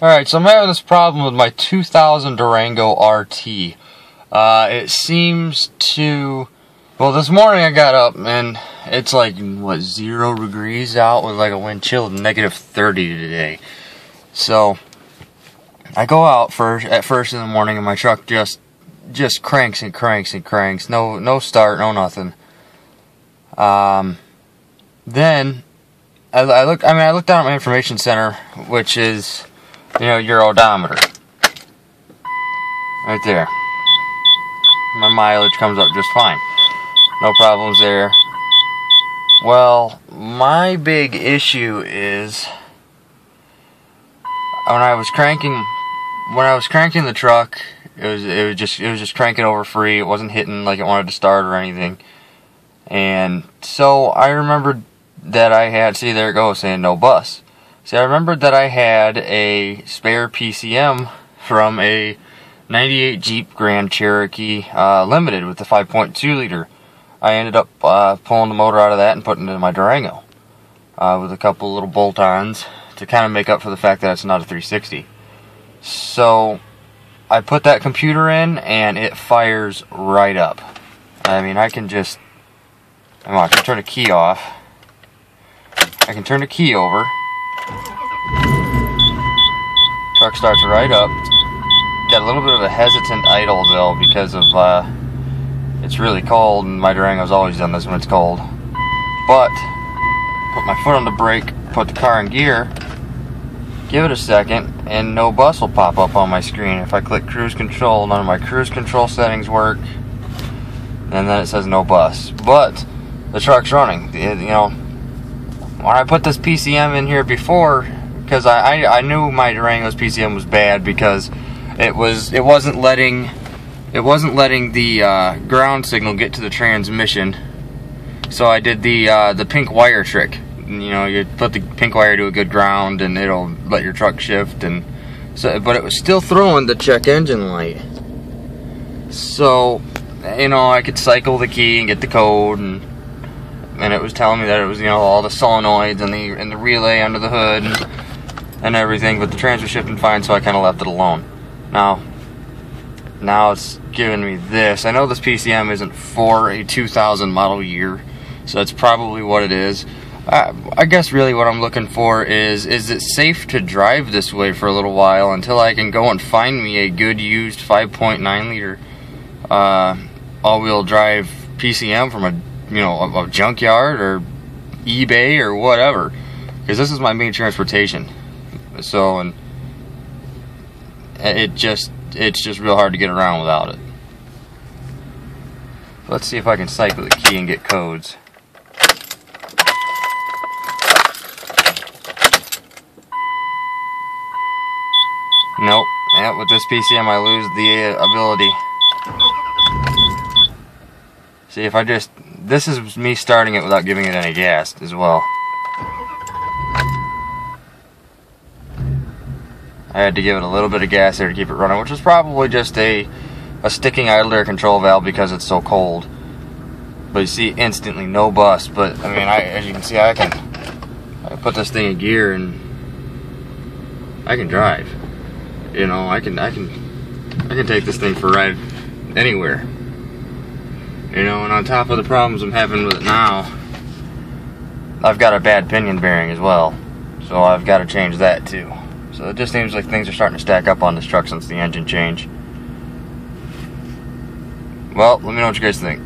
Alright, so I'm having this problem with my 2000 Durango RT. It seems to... Well, this morning I got up and it's like, what, 0 degrees out with like a wind chill of -30 today. So, I go out at first in the morning and my truck just cranks and cranks and cranks. No start, no nothing. Then, I looked down at my information center, which is, your odometer. Right there. My mileage comes up just fine. No problems there. Well, my big issue is when I was cranking the truck, it was just cranking over free. It wasn't hitting like it wanted to start or anything. And so I remembered that I had, see, there it goes, saying no bus. See, I remembered that I had a spare PCM from a 98 Jeep Grand Cherokee Limited with the 5.2 liter. I ended up pulling the motor out of that and putting it in my Durango with a couple little bolt-ons to kind of make up for the fact that it's not a 360. So I put that computer in and it fires right up. I mean, I can turn the key off. I can turn the key over. Truck starts right up. Got a little bit of a hesitant idle though because of it's really cold, and my Durango's always done this when it's cold. But put my foot on the brake, put the car in gear, give it a second, and no bus will pop up on my screen. If I click cruise control, none of my cruise control settings work, and then it says no bus. But the truck's running. When I put this PCM in here before, because I knew my Durango's PCM was bad because it wasn't letting the ground signal get to the transmission. So I did the pink wire trick. You put the pink wire to a good ground and it'll let your truck shift, and so, but it was still throwing the check engine light. So, I could cycle the key and get the code, and it was telling me that it was, all the solenoids and the relay under the hood and everything, but the trans was shifting fine, so I kind of left it alone. Now it's giving me this. I know this PCM isn't for a 2000 model year, so that's probably what it is. I guess really what I'm looking for is it safe to drive this way for a little while until I can go and find me a good used 5.9 liter all-wheel drive PCM from a junkyard or eBay or whatever, because this is my main transportation. So, and it's just real hard to get around without it. Let's see if I can cycle the key and get codes. Nope. Yeah, with this PCM I lose the ability. See, if I this is me starting it without giving it any gas as well. I had to give it a little bit of gas there to keep it running, which was probably just a sticking idle air control valve because it's so cold. But you see, instantly no bust. But I mean, as you can see, I put this thing in gear and I can drive. I can take this thing for a ride anywhere. And on top of the problems I'm having with it now, I've got a bad pinion bearing as well, so I've got to change that too. So it just seems like things are starting to stack up on this truck since the engine change. Well, let me know what you guys think.